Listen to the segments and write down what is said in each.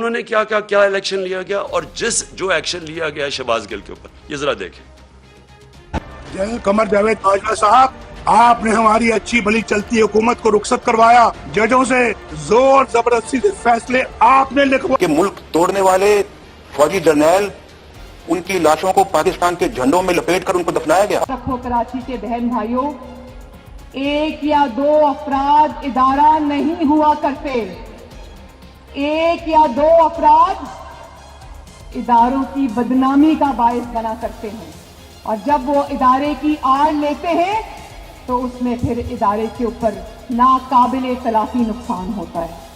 انہوں نے کیا الیکشن لیا گیا اور جو ایکشن لیا گیا شہباز گل کے اوپر، یہ ذرا دیکھیں۔ جنرل قمر جاوید باجوہ صاحب، آپ نے ہماری اچھی بھلی چلتی حکومت کو رخصت کروایا، ججوں سے زور زبردستی سے فیصلے آپ نے لکھوا کہ ملک توڑنے والے فوجی جرنیل ان کی لاشوں کو پاکستان کے جھنڈوں میں لپیٹ کر ان کو دفنایا گیا۔ رکھو کراچی کے بہن بھائیوں، ایک یا دو افراد ادارہ نہیں ہوا کرتے، ایک یا دو افراد اداروں کی بدنامی کا باعث بنا کرتے ہیں، اور جب وہ ادارے کی آڑ لیتے ہیں تو اس میں پھر ادارے کے اوپر ناقابل تلافی نقصان ہوتا ہے۔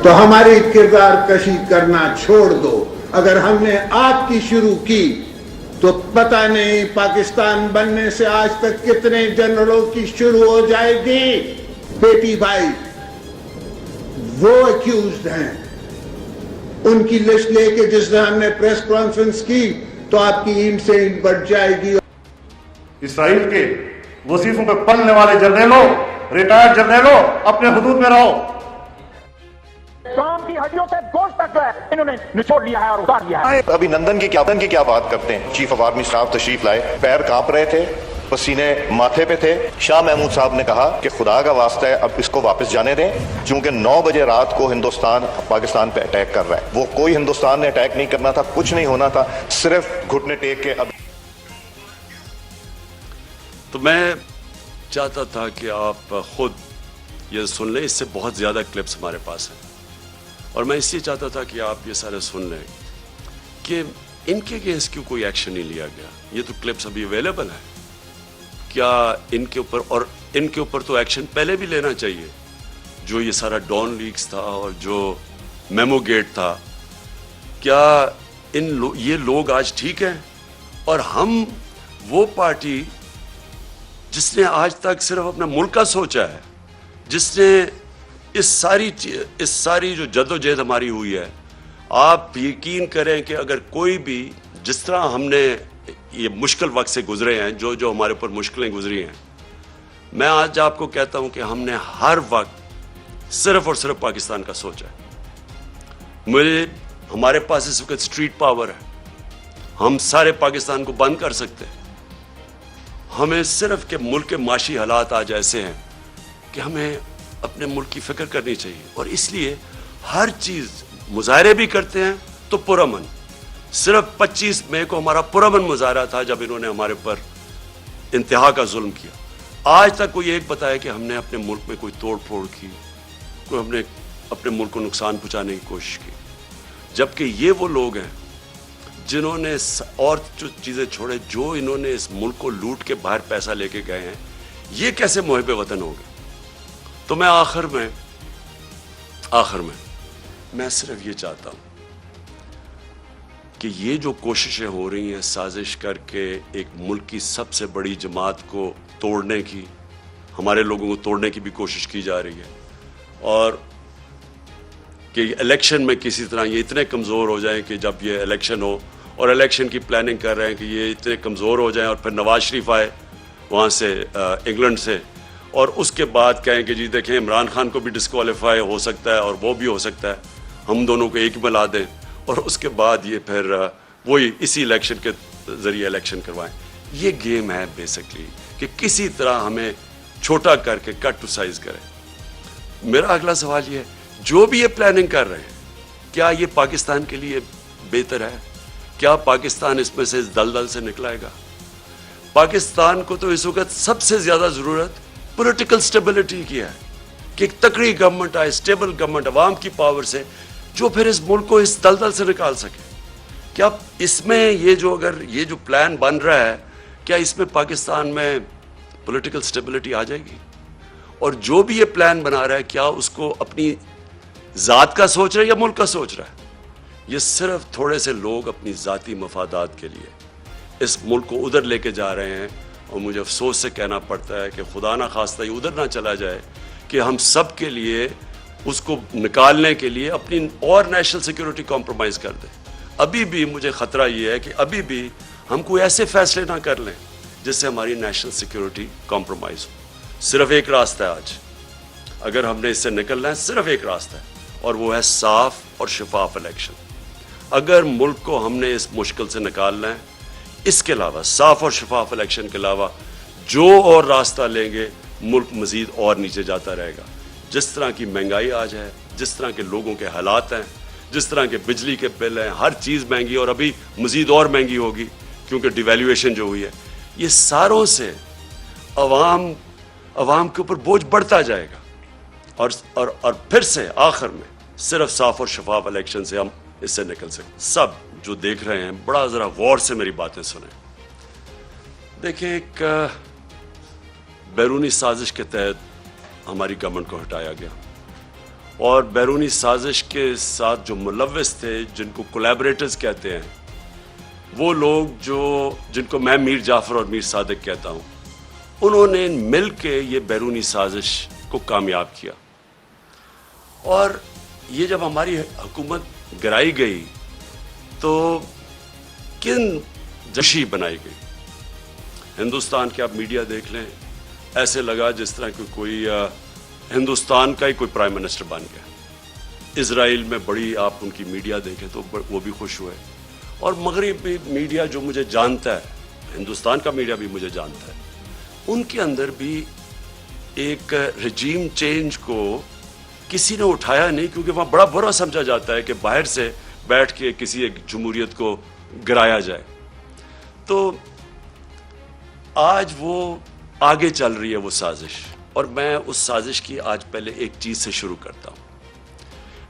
تو ہماری کردار کشی کرنا چھوڑ دو۔ اگر ہم نے آپ کی شروع کی تو پتہ نہیں پاکستان بننے سے آج تک کتنے جنرلوں کی شروع ہو جائے گی۔ بیٹی بھائی وہ ایکیوزڈ ہیں، ان کی لسٹ لے کے جس نے ہم نے پریس کانفرنس کی تو آپ کی اینٹ سے اینٹ بڑھ جائے گی۔ اسرائیل کے وظیفوں پہ پلنے والے جرنیلوں، ریٹائرڈ جرنیلوں، اپنے حدود میں رہو۔ کام کی ہڈیوں سے گوشت تک انہوں نے نچوڑ لیا ہے اور اتار لیا ہے۔ ابھی نندن کی کیا بات کرتے ہیں؟ چیف آف آرمی اسٹاف تشریف لائے، پیر کانپ رہے تھے، پسینے ماتھے پہ تھے۔ شاہ محمود صاحب نے کہا کہ خدا کا واسطہ ہے اب اس کو واپس جانے دیں، چونکہ 9 بجے رات کو ہندوستان پاکستان پہ اٹیک کر رہا ہے۔ وہ کوئی ہندوستان نے اٹیک نہیں کرنا تھا، کچھ نہیں ہونا تھا، صرف گھٹنے ٹیک کے۔ اب تو میں چاہتا تھا کہ آپ خود یہ سن لیں، اس سے بہت زیادہ کلپس ہمارے پاس ہیں، اور میں اس لیے چاہتا تھا کہ آپ یہ سارے سن لیں کہ ان کے اگینسٹ کیوں کوئی ایکشن نہیں لیا گیا۔ یہ تو کلپس ابھی اویلیبل ہیں، کیا ان کے اوپر، اور ان کے اوپر تو ایکشن پہلے بھی لینا چاہیے۔ جو یہ سارا ڈان لیکس تھا اور جو میمو گیٹ تھا، کیا یہ لوگ آج ٹھیک ہیں؟ اور ہم وہ پارٹی جس نے آج تک صرف اپنا ملک کا سوچا ہے، جس نے اس ساری جو جدوجہد ہماری ہوئی ہے، آپ یقین کریں کہ اگر کوئی بھی، جس طرح ہم نے یہ مشکل وقت سے گزرے ہیں، جو ہمارے اوپر مشکلیں گزری ہیں، میں آج آپ کو کہتا ہوں کہ ہم نے ہر وقت صرف اور صرف پاکستان کا سوچا ہے۔ ہمارے پاس اس وقت اسٹریٹ پاور ہے، ہم سارے پاکستان کو بند کر سکتے ہیں۔ ہمیں صرف کہ ملک کے معاشی حالات آج ایسے ہیں کہ ہمیں اپنے ملک کی فکر کرنی چاہیے، اور اس لیے ہر چیز، مظاہرے بھی کرتے ہیں تو پرامن۔ صرف 25 مئی کو ہمارا پرامن مظاہرہ تھا جب انہوں نے ہمارے پر انتہا کا ظلم کیا۔ آج تک کوئی ایک بتایا کہ ہم نے اپنے ملک میں کوئی توڑ پھوڑ کی، کوئی ہم نے اپنے ملک کو نقصان پہنچانے کی کوشش کی، جبکہ یہ وہ لوگ ہیں جنہوں نے اور جو چیزیں چھوڑے، جو انہوں نے اس ملک کو لوٹ کے باہر پیسہ لے کے گئے ہیں، یہ کیسے محب وطن ہو گئے؟ تو میں آخر میں میں صرف یہ چاہتا ہوں کہ یہ جو کوششیں ہو رہی ہیں سازش کر کے ایک ملک کی سب سے بڑی جماعت کو توڑنے کی، ہمارے لوگوں کو توڑنے کی بھی کوشش کی جا رہی ہے، اور کہ الیکشن میں کسی طرح یہ اتنے کمزور ہو جائیں کہ جب یہ الیکشن ہو، اور الیکشن کی پلاننگ کر رہے ہیں کہ یہ اتنے کمزور ہو جائیں اور پھر نواز شریف آئے وہاں سے انگلینڈ سے، اور اس کے بعد کہیں کہ جی دیکھیں عمران خان کو بھی ڈسکوالیفائی ہو سکتا ہے اور وہ بھی ہو سکتا ہے، ہم دونوں کو ایک ملا دیں، اور اس کے بعد یہ پھر وہی اسی الیکشن کے ذریعے الیکشن کروائیں۔ یہ گیم ہے بیسکلی کہ کسی طرح ہمیں چھوٹا کر کے کٹ ٹو سائز کریں۔ میرا اگلا سوال یہ ہے، جو بھی یہ پلاننگ کر رہے ہیں، کیا یہ پاکستان کے لیے بہتر ہے؟ کیا پاکستان اس میں سے اس دلدل سے نکلائے گا؟ پاکستان کو تو اس وقت سب سے زیادہ ضرورت پولیٹیکل سٹیبلٹی کی ہے، کہ ایک تکڑی گورنمنٹ آئے، سٹیبل گورنمنٹ عوام کی پاور سے، جو پھر اس ملک کو اس دلدل سے نکال سکے۔ کیا اس میں اگر یہ جو پلان بن رہا ہے، کیا اس میں پاکستان میں پولیٹیکل سٹیبلٹی آ جائے گی؟ اور جو بھی یہ پلان بنا رہا ہے، کیا اس کو اپنی ذات کا سوچ رہا ہے یا ملک کا سوچ رہا ہے؟ یہ صرف تھوڑے سے لوگ اپنی ذاتی مفادات کے لیے اس ملک کو ادھر لے کے جا رہے ہیں، اور مجھے افسوس سے کہنا پڑتا ہے کہ خدا نہ خواستہ یہ ادھر نہ چلا جائے کہ ہم سب کے لیے اس کو نکالنے کے لیے اپنی اور نیشنل سیکیورٹی کمپرومائز کر دیں۔ ابھی بھی مجھے خطرہ یہ ہے کہ ابھی بھی ہم کوئی ایسے فیصلے نہ کر لیں جس سے ہماری نیشنل سیکیورٹی کمپرومائز ہو. صرف ایک راستہ ہے آج, اگر ہم نے اس سے نکلنا ہے صرف ایک راستہ ہے, اور وہ ہے صاف اور شفاف الیکشن. اگر ملک کو ہم نے اس مشکل سے نکالنا ہے, اس کے علاوہ صاف اور شفاف الیکشن کے علاوہ جو اور راستہ لیں گے, ملک مزید اور نیچے جاتا رہے گا. جس طرح کی مہنگائی آج ہے, جس طرح کے لوگوں کے حالات ہیں, جس طرح کے بجلی کے بل ہیں, ہر چیز مہنگی, اور ابھی مزید اور مہنگی ہوگی کیونکہ ڈیویلیویشن جو ہوئی ہے, یہ ساروں سے عوام کے اوپر بوجھ بڑھتا جائے گا. اور پھر سے آخر میں صرف صاف اور شفاف الیکشن سے ہم اس سے نکل سکتے. سب جو دیکھ رہے ہیں بڑا ذرا غور سے میری باتیں سنیں. دیکھیں, ایک بیرونی سازش کے تحت ہماری گورنمنٹ کو ہٹایا گیا, اور بیرونی سازش کے ساتھ جو ملوث تھے, جن کو کولیبریٹرز کہتے ہیں, وہ لوگ جن کو میں میر جعفر اور میر صادق کہتا ہوں, انہوں نے مل کے یہ بیرونی سازش کو کامیاب کیا. اور یہ جب ہماری حکومت گرائی گئی تو کن جشی بنائی گئی. ہندوستان کے آپ میڈیا دیکھ لیں, ایسے لگا جس طرح کہ کوئی ہندوستان کا ہی کوئی پرائم منسٹر بن گیا. اسرائیل میں بڑی آپ ان کی میڈیا دیکھیں تو وہ بھی خوش ہوئے, اور مغربی میڈیا جو مجھے جانتا ہے, ہندوستان کا میڈیا بھی مجھے جانتا ہے, ان کے اندر بھی ایک رجیم چینج کو کسی نے اٹھایا نہیں, کیونکہ وہاں بڑا برا سمجھا جاتا ہے کہ باہر سے بیٹھ کے کسی ایک جمہوریت کو گرایا جائے. تو آج وہ آگے چل رہی ہے وہ سازش, اور میں اس سازش کی آج پہلے ایک چیز سے شروع کرتا ہوں.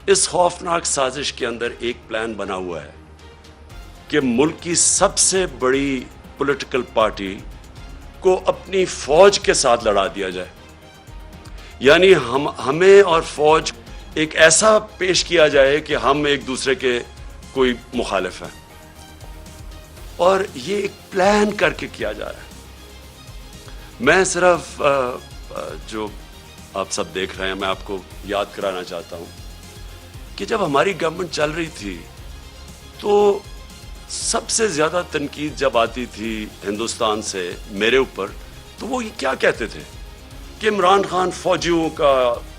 اس خوفناک سازش کے اندر ایک پلان بنا ہوا ہے کہ ملک کی سب سے بڑی پولیٹیکل پارٹی کو اپنی فوج کے ساتھ لڑا دیا جائے. یعنی ہمیں اور فوج ایک ایسا پیش کیا جائے کہ ہم ایک دوسرے کے کوئی مخالف ہیں, اور یہ ایک پلان کر کے کیا جا رہا ہے. میں صرف جو آپ سب دیکھ رہے ہیں, میں آپ کو یاد کرانا چاہتا ہوں کہ جب ہماری گورنمنٹ چل رہی تھی تو سب سے زیادہ تنقید جب آتی تھی ہندوستان سے میرے اوپر, تو وہ یہ کیا کہتے تھے کہ عمران خان فوجیوں کا,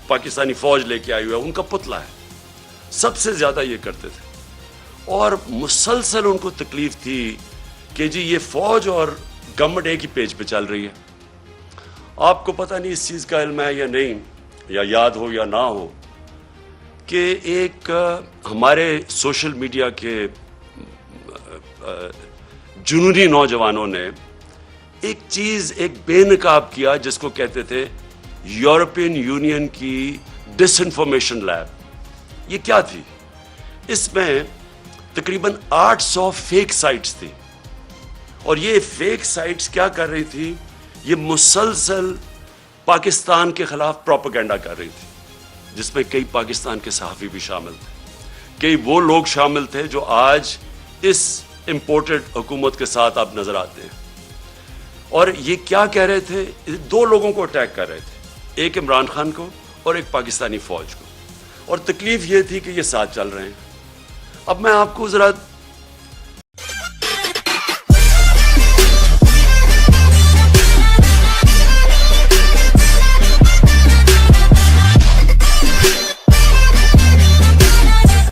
پاکستانی فوج لے کے آئی ہوئی ہے, ان کا پتلا ہے. سب سے زیادہ یہ کرتے تھے, اور مسلسل ان کو تکلیف تھی کہ جی یہ فوج اور گورنمنٹ ایک ہی پیج پہ چل رہی ہے. آپ کو پتہ نہیں اس چیز کا علم ہے یا نہیں, یا یاد ہو یا نہ ہو, کہ ایک ہمارے سوشل میڈیا کے جنونی نوجوانوں نے ایک چیز, ایک بے نقاب کیا جس کو کہتے تھے یورپین یونین کی ڈس انفارمیشن لیب. یہ کیا تھی؟ اس میں تقریباً 800 فیک سائٹس تھی, اور یہ فیک سائٹس کیا کر رہی تھی؟ یہ مسلسل پاکستان کے خلاف پروپیگنڈا کر رہی تھی, جس میں کئی پاکستان کے صحافی بھی شامل تھے, کئی وہ لوگ شامل تھے جو آج اس امپورٹڈ حکومت کے ساتھ آپ نظر آتے ہیں. اور یہ کیا کہہ رہے تھے؟ دو لوگوں کو اٹیک کر رہے تھے, ایک عمران خان کو اور ایک پاکستانی فوج کو, اور تکلیف یہ تھی کہ یہ ساتھ چل رہے ہیں. اب میں آپ کو ذرا